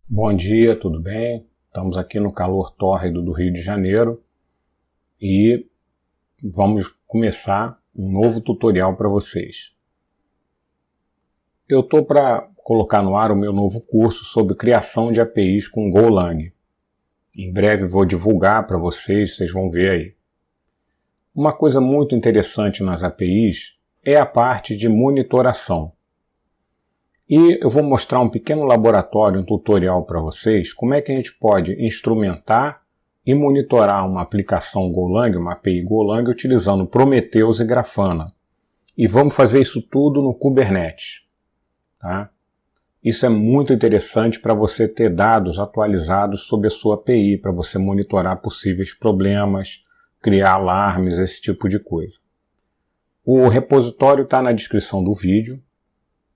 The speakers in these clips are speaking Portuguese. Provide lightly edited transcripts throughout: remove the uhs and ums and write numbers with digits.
Bom dia, tudo bem? Estamos aqui no calor tórrido do Rio de Janeiro e vamos começar um novo tutorial para vocês. Eu estou para colocar no ar o meu novo curso sobre criação de APIs com Golang. Em breve vou divulgar para vocês vão ver aí. Uma coisa muito interessante nas APIs é a parte de monitoração. E eu vou mostrar um pequeno laboratório, um tutorial para vocês, como é que a gente pode instrumentar e monitorar uma aplicação Golang, uma API Golang, utilizando Prometheus e Grafana. E vamos fazer isso tudo no Kubernetes. Tá? Isso é muito interessante para você ter dados atualizados sobre a sua API, para você monitorar possíveis problemas, criar alarmes, esse tipo de coisa. O repositório está na descrição do vídeo.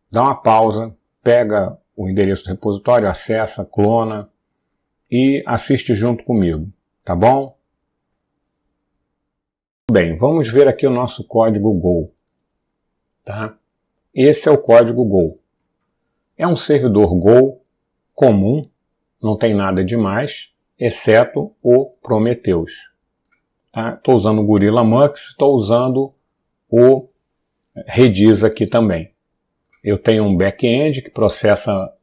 Dá uma pausa, pega o endereço do repositório, acessa, clona e assiste junto comigo, tá bom? Bem, vamos ver aqui o nosso código Go. Tá? Esse é o código Go. É um servidor Go comum, não tem nada demais, exceto o Prometheus. Estou usando o Gorilla Mux, estou usando o Redis aqui também. Eu tenho um back-end que processa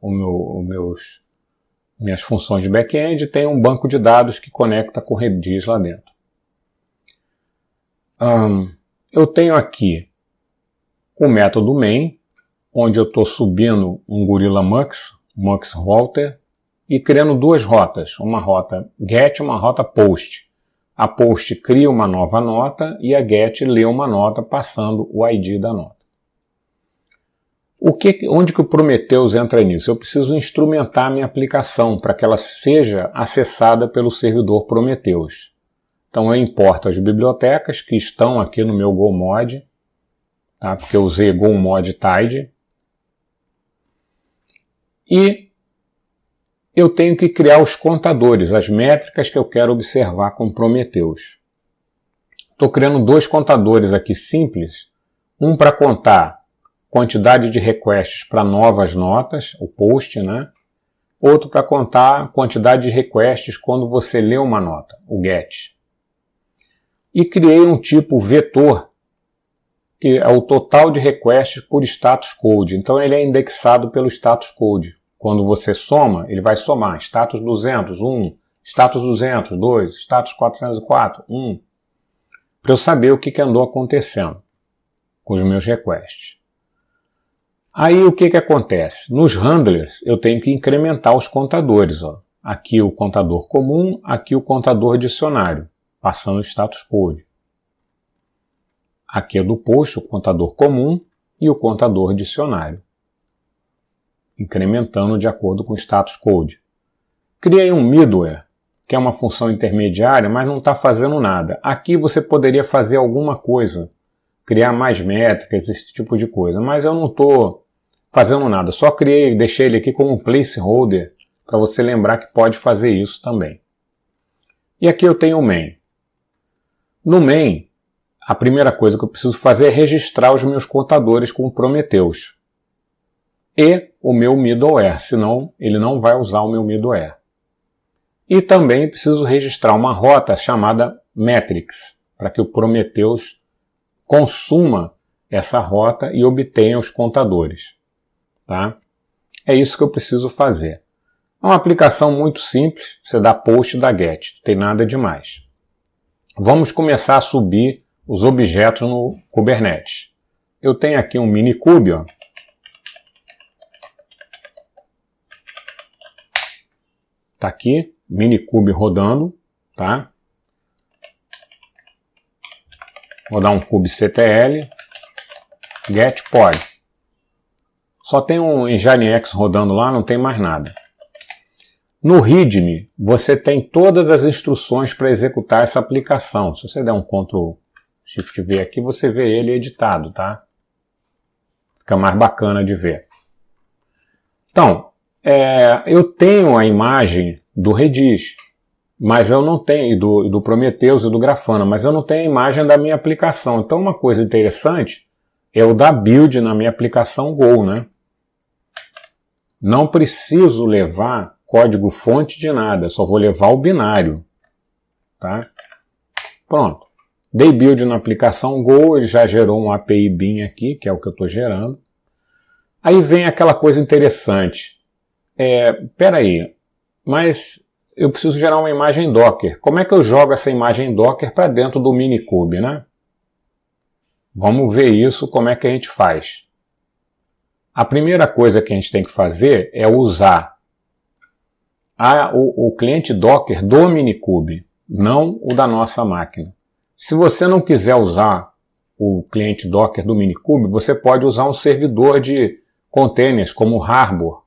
minhas funções de back-end e tenho um banco de dados que conecta com o Redis lá dentro. Eu tenho aqui o método main, onde eu estou subindo um Gorilla Mux router, e criando duas rotas, uma rota get e uma rota post. A post cria uma nova nota e a get lê uma nota passando o ID da nota. Onde que o Prometheus entra nisso? Eu preciso instrumentar a minha aplicação para que ela seja acessada pelo servidor Prometheus. Então eu importo as bibliotecas que estão aqui no meu GoMod, tá? Porque eu usei GoMod Tide. E eu tenho que criar os contadores, as métricas que eu quero observar com Prometheus. Estou criando dois contadores aqui simples, um para contar quantidade de requests para novas notas, o post, né? Outro para contar a quantidade de requests quando você lê uma nota, o get. E criei um tipo vetor, que é o total de requests por status code. Então ele é indexado pelo status code. Quando você soma, ele vai somar status 200, 1, status 200, 2, status 404, 1, para eu saber o que andou acontecendo com os meus requests. Aí o que acontece? Nos handlers eu tenho que incrementar os contadores. Ó. Aqui o contador comum, aqui o contador dicionário, passando o status code. Aqui é do post o contador comum e o contador dicionário, incrementando de acordo com o status code. Criei um middleware, que é uma função intermediária, mas não está fazendo nada. Aqui você poderia fazer alguma coisa, criar mais métricas, esse tipo de coisa, mas eu não estou fazendo nada, só criei, deixei ele aqui como um placeholder para você lembrar que pode fazer isso também. E aqui eu tenho o main. No main, a primeira coisa que eu preciso fazer é registrar os meus contadores com o Prometheus e o meu middleware, senão ele não vai usar o meu middleware. E também preciso registrar uma rota chamada metrics, para que o Prometheus consuma essa rota e obtenha os contadores. Tá? É isso que eu preciso fazer. É uma aplicação muito simples, você dá post e dá get, não tem nada demais. Vamos começar a subir os objetos no Kubernetes. Eu tenho aqui um Minikube, ó. Tá aqui, Minikube rodando, tá? Vou dar um kubectl, get pod. Só tem um Nginx rodando lá, não tem mais nada. No README, você tem todas as instruções para executar essa aplicação. Se você der um Ctrl Shift V aqui, você vê ele editado, tá? Fica mais bacana de ver. Então, eu tenho a imagem do Redis, mas eu não tenho, do Prometheus e do Grafana, mas eu não tenho a imagem da minha aplicação. Então, uma coisa interessante é o dar build na minha aplicação Go, né? Não preciso levar código fonte de nada, só vou levar o binário. Tá? Pronto. Dei build na aplicação Go, ele já gerou um API bin aqui, que é o que eu estou gerando. Aí vem aquela coisa interessante. Peraí, mas eu preciso gerar uma imagem Docker. Como é que eu jogo essa imagem Docker para dentro do Minikube, né? Vamos ver isso, como é que a gente faz. A primeira coisa que a gente tem que fazer é usar o cliente Docker do Minikube, não o da nossa máquina. Se você não quiser usar o cliente Docker do Minikube, você pode usar um servidor de containers como o Harbor.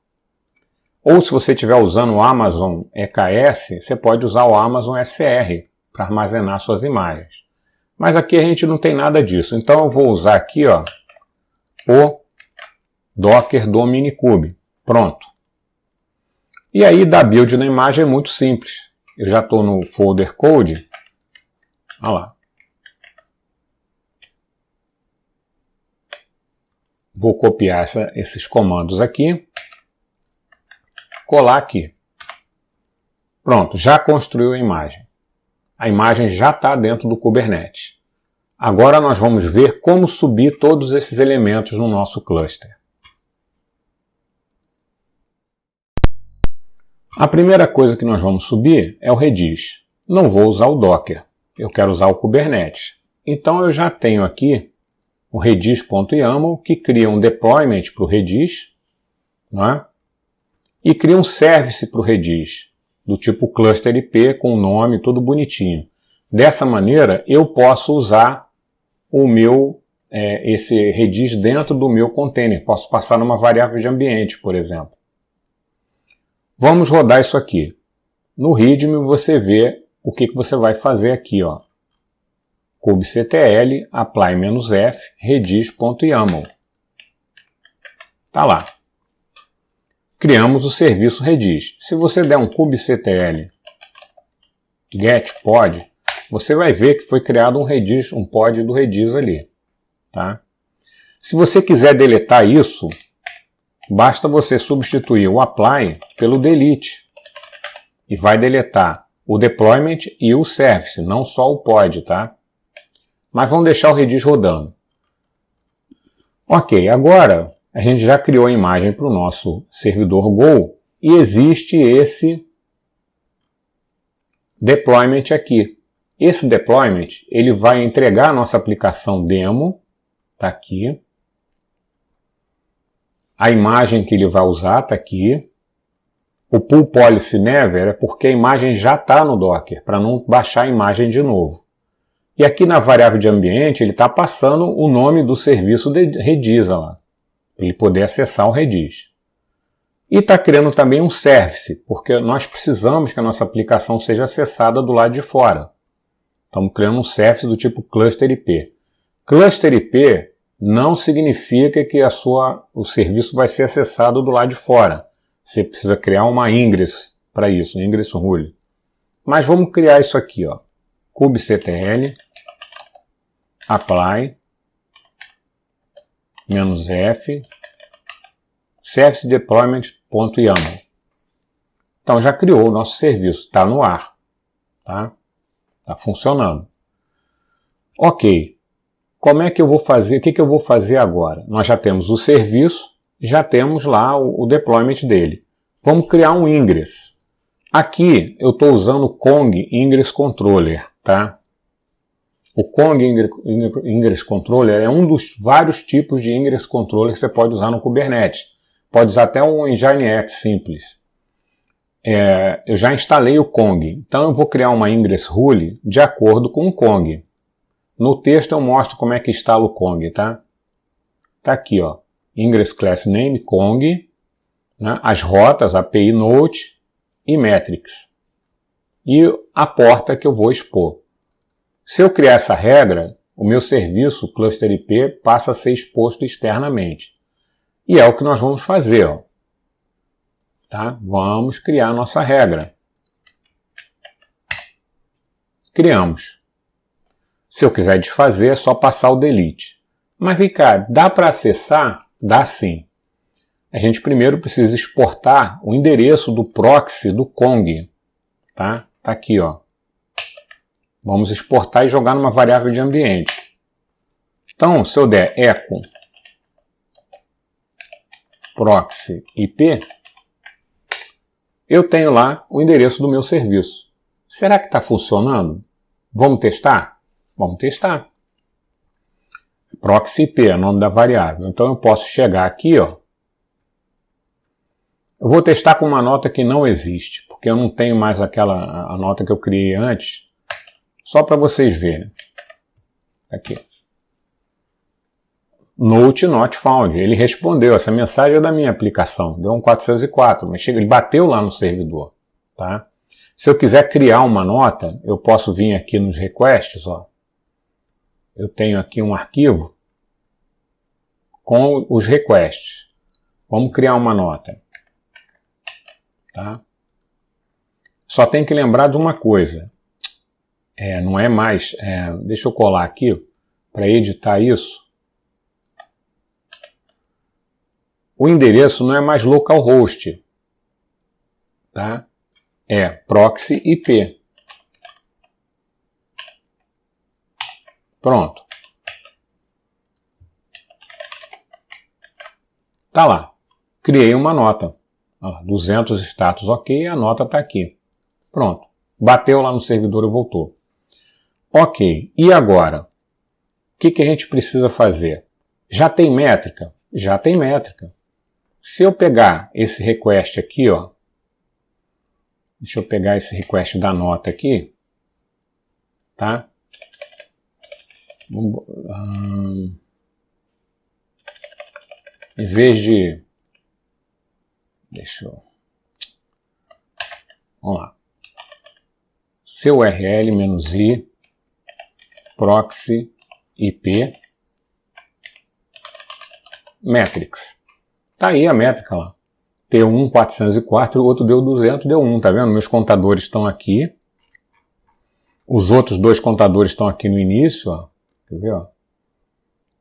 Ou se você estiver usando o Amazon EKS, você pode usar o Amazon SR para armazenar suas imagens. Mas aqui a gente não tem nada disso. Então eu vou usar aqui o Docker do Minikube. Pronto. E aí dar build na imagem é muito simples. Eu já estou no folder code. Olha lá. Vou copiar esses comandos aqui. Colar aqui. Pronto, já construiu a imagem. A imagem já está dentro do Kubernetes. Agora nós vamos ver como subir todos esses elementos no nosso cluster. A primeira coisa que nós vamos subir é o Redis. Não vou usar o Docker, eu quero usar o Kubernetes. Então eu já tenho aqui o redis.yaml que cria um deployment para o Redis, não é? E cria um service para o Redis, do tipo cluster IP, com o nome tudo bonitinho. Dessa maneira, eu posso usar esse Redis dentro do meu container. Posso passar numa variável de ambiente, por exemplo. Vamos rodar isso aqui. No README você vê o que você vai fazer aqui. kubectl apply-f redis.yaml. Está lá. Criamos o serviço Redis. Se você der um kubectl get pod, você vai ver que foi criado um pod do Redis ali. Tá? Se você quiser deletar isso, basta você substituir o apply pelo delete. E vai deletar o deployment e o service, não só o pod, tá? Mas vamos deixar o Redis rodando. Ok, agora a gente já criou a imagem para o nosso servidor Go e existe esse deployment aqui. Esse deployment ele vai entregar a nossa aplicação demo, está aqui. A imagem que ele vai usar está aqui. O pull policy never é porque a imagem já está no Docker, para não baixar a imagem de novo. E aqui na variável de ambiente ele está passando o nome do serviço de Redis lá, para ele poder acessar o Redis. E está criando também um service, porque nós precisamos que a nossa aplicação seja acessada do lado de fora. Estamos criando um service do tipo cluster IP. Cluster IP não significa que o serviço vai ser acessado do lado de fora. Você precisa criar uma ingress para isso, um ingress rule. Mas vamos criar isso aqui, kubectl apply -f service deployment.yaml. Então já criou o nosso serviço, está no ar, tá? Está funcionando. Ok, como é que eu vou fazer? O que eu vou fazer agora? Nós já temos o serviço, já temos lá o deployment dele. Vamos criar um ingress. Aqui eu estou usando o Kong Ingress Controller, tá? O Kong Ingress Controller é um dos vários tipos de Ingress Controller que você pode usar no Kubernetes. Pode usar até um Nginx simples. Eu já instalei o Kong, então eu vou criar uma Ingress Rule de acordo com o Kong. No texto eu mostro como é que instala o Kong, tá? Tá aqui, Ingress Class Name, Kong, né? As rotas, API Note e Metrics. E a porta que eu vou expor. Se eu criar essa regra, o meu serviço Cluster IP passa a ser exposto externamente. E é o que nós vamos fazer, tá? Vamos criar a nossa regra. Criamos. Se eu quiser desfazer, é só passar o delete. Mas, vem cá, dá para acessar? Dá sim. a gente primeiro precisa exportar o endereço do proxy do Kong. Tá? Tá aqui, ó. Vamos exportar e jogar numa variável de ambiente. Então, se eu der echo proxy IP, eu tenho lá o endereço do meu serviço. Será que está funcionando? Vamos testar? Vamos testar. Proxy IP é o nome da variável. Então eu posso chegar aqui, ó. Eu vou testar com uma nota que não existe, porque eu não tenho mais a nota que eu criei antes. Só para vocês verem. Aqui. Note not found. Ele respondeu. Essa mensagem é da minha aplicação. Deu um 404. Mas ele bateu lá no servidor. Tá? Se eu quiser criar uma nota, eu posso vir aqui nos requests. Ó. Eu tenho aqui um arquivo com os requests. Vamos criar uma nota. Tá? Só tem que lembrar de uma coisa. Não é mais... deixa eu colar aqui para editar isso. O endereço não é mais localhost. Tá? É proxy IP. Pronto. Tá lá. Criei uma nota. Olha lá, 200 status ok, a nota está aqui. Pronto. Bateu lá no servidor e voltou. Ok. E agora? O que a gente precisa fazer? Já tem métrica? Já tem métrica. Se eu pegar esse request aqui, ó. Deixa eu pegar esse request da nota aqui. Tá? Em vez de... Vamos lá. Seu URL-i proxy IP metrics. Tá aí a métrica lá. T1 404, o outro deu 200, deu 1, tá vendo? Meus contadores estão aqui. Os outros dois contadores estão aqui no início, ó. Quer ver, ó?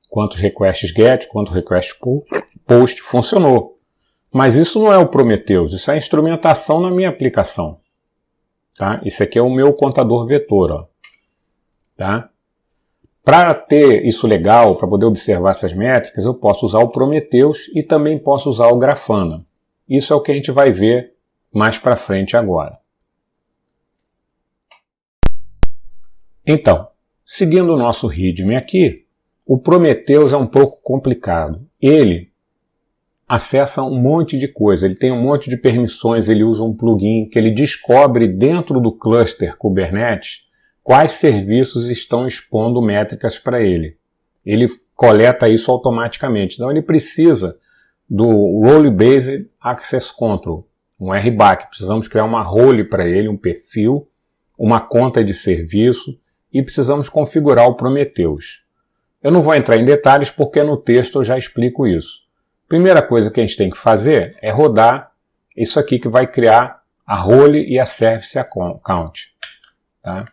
Quantos requests get, quantos requests post, funcionou. Mas isso não é o Prometheus, isso é a instrumentação na minha aplicação. Tá? Isso aqui é o meu contador vetor, ó. Tá? Para ter isso legal, para poder observar essas métricas, eu posso usar o Prometheus e também posso usar o Grafana. Isso é o que a gente vai ver mais para frente agora. Então, seguindo o nosso README aqui, o Prometheus é um pouco complicado. Ele acessa um monte de coisa, ele tem um monte de permissões, ele usa um plugin que ele descobre dentro do cluster Kubernetes quais serviços estão expondo métricas para ele. Ele coleta isso automaticamente. Então ele precisa do Role Based Access Control, um RBAC. Precisamos criar uma role para ele, um perfil, uma conta de serviço e precisamos configurar o Prometheus. Eu não vou entrar em detalhes porque no texto eu já explico isso. Primeira coisa que a gente tem que fazer é rodar isso aqui que vai criar a role e a service account. Tá?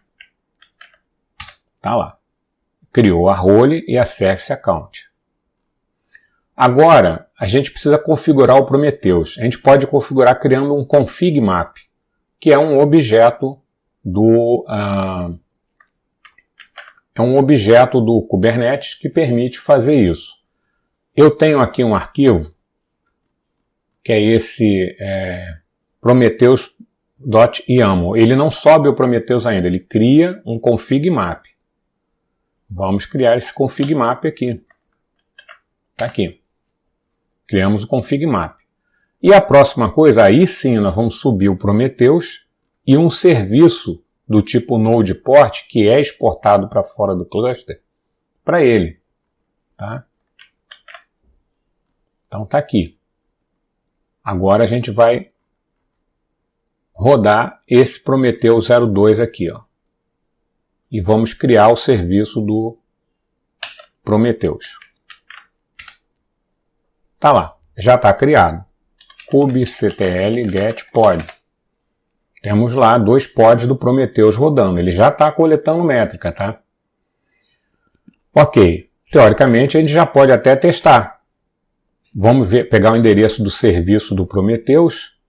Tá lá. Criou a role e a service account. Agora, a gente precisa configurar o Prometheus. A gente pode configurar criando um config map, que é um objeto do Kubernetes que permite fazer isso. Eu tenho aqui um arquivo, que é esse prometheus.yaml. Ele não sobe o Prometheus ainda, ele cria um config map. Vamos criar esse config map aqui. Está aqui. Criamos o config map. E a próxima coisa, aí sim nós vamos subir o Prometheus e um serviço do tipo Node Port, que é exportado para fora do cluster, para ele. Tá? Então está aqui. Agora a gente vai rodar esse Prometheus 02 aqui, ó. E vamos criar o serviço do Prometheus. Tá lá, já está criado. kubectl get pod. Temos lá 2 pods do Prometheus rodando. Ele já está coletando métrica, tá? Ok. Teoricamente a gente já pode até testar. Vamos pegar o endereço do serviço do Prometheus.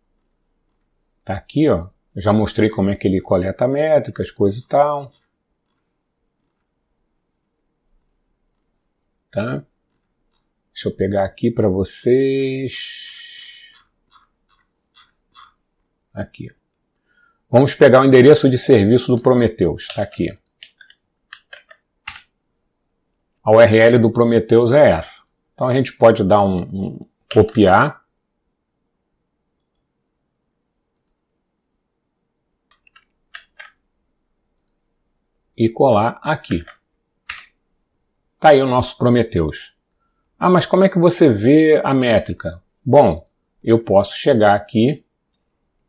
Está aqui, ó. Já mostrei como é que ele coleta métricas, coisa e tal. Tá? Deixa eu pegar aqui para vocês. Aqui. Vamos pegar o endereço de serviço do Prometheus. Está aqui. A URL do Prometheus é essa. Então a gente pode dar copiar. E colar aqui. Está aí o nosso Prometheus. Ah, mas como é que você vê a métrica? Bom, eu posso chegar aqui,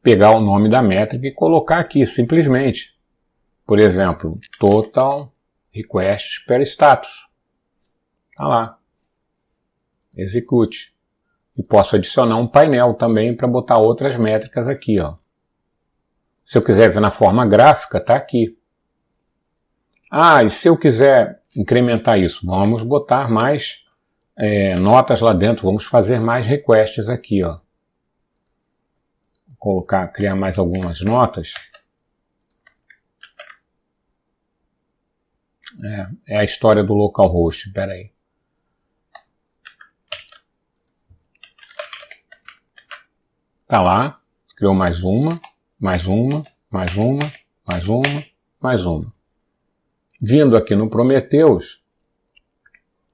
pegar o nome da métrica e colocar aqui, simplesmente. Por exemplo, Total Requests per Status. Está lá. Execute. E posso adicionar um painel também para botar outras métricas aqui. Ó. Se eu quiser ver na forma gráfica, está aqui. Ah, e se eu quiser incrementar isso? Vamos botar mais notas lá dentro, vamos fazer mais requests aqui. Ó. Criar mais algumas notas. É a história do localhost, espera aí. Tá lá, criou mais uma, mais uma, mais uma, mais uma, mais uma. Vindo aqui no Prometheus,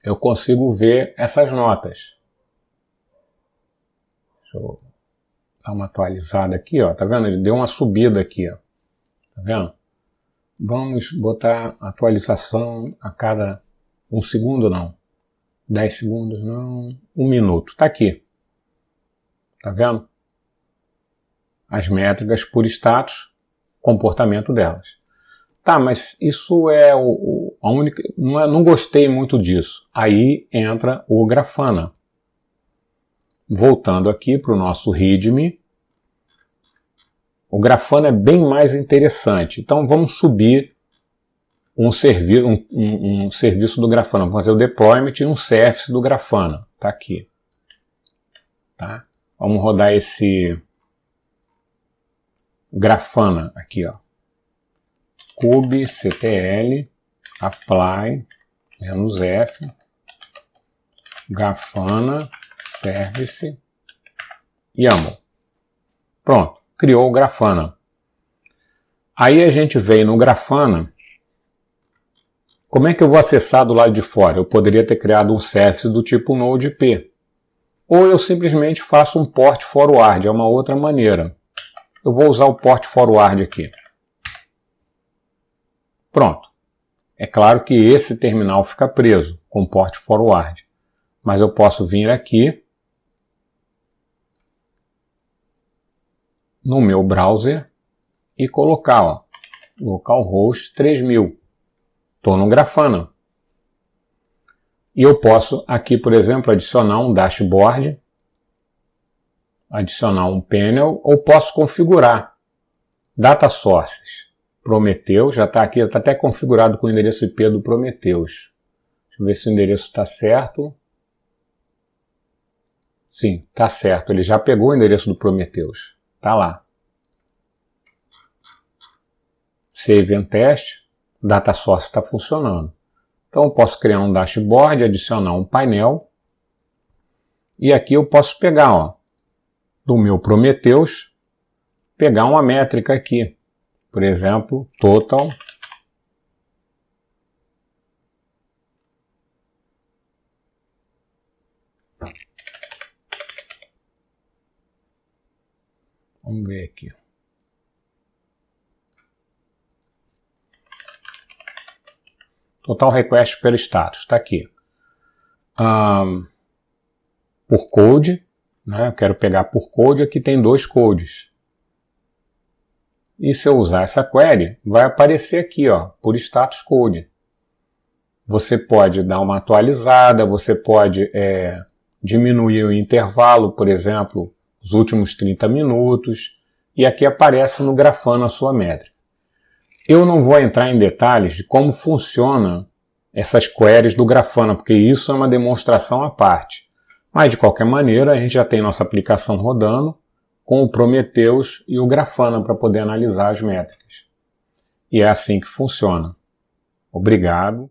eu consigo ver essas notas. Deixa eu dar uma atualizada aqui, ó. Tá vendo? Ele deu uma subida aqui, ó. Tá vendo? Vamos botar atualização a cada 1 segundo, não. 10 segundos, não. 1 minuto. Tá aqui. Tá vendo? As métricas por status, comportamento delas. Tá, mas isso é a única... Não gostei muito disso. Aí entra o Grafana. Voltando aqui para o nosso README. O Grafana é bem mais interessante. Então vamos subir um serviço do Grafana. Vamos fazer o deployment e um service do Grafana. Está aqui. Tá? Vamos rodar esse Grafana aqui, ó. kubectl apply -f Grafana service YAML. Pronto, criou o Grafana. Aí a gente vem no Grafana. Como é que eu vou acessar do lado de fora? Eu poderia ter criado um service do tipo NodeP. Ou eu simplesmente faço um port forward, é uma outra maneira. Eu vou usar o port forward aqui. Pronto. É claro que esse terminal fica preso com port forward. Mas eu posso vir aqui no meu browser e colocar, ó, localhost 3000. Estou no Grafana. E eu posso aqui, por exemplo, adicionar um dashboard, adicionar um panel, ou posso configurar data sources. Prometheus, já está aqui, já está até configurado com o endereço IP do Prometheus. Deixa eu ver se o endereço está certo. Sim, está certo. Ele já pegou o endereço do Prometheus. Está lá. Save and test. Data source está funcionando. Então eu posso criar um dashboard, adicionar um painel. E aqui eu posso pegar, ó, do meu Prometheus, pegar uma métrica aqui. Por exemplo, total vamos ver aqui. Total request per status, está aqui. Por code, né? Eu quero pegar por code, aqui tem 2 codes. E se eu usar essa query, vai aparecer aqui, ó, por status code. Você pode dar uma atualizada, você pode diminuir o intervalo, por exemplo, os últimos 30 minutos, e aqui aparece no Grafana a sua métrica. Eu não vou entrar em detalhes de como funciona essas queries do Grafana, porque isso é uma demonstração à parte. Mas, de qualquer maneira, a gente já tem nossa aplicação rodando com o Prometheus e o Grafana para poder analisar as métricas. E é assim que funciona. Obrigado.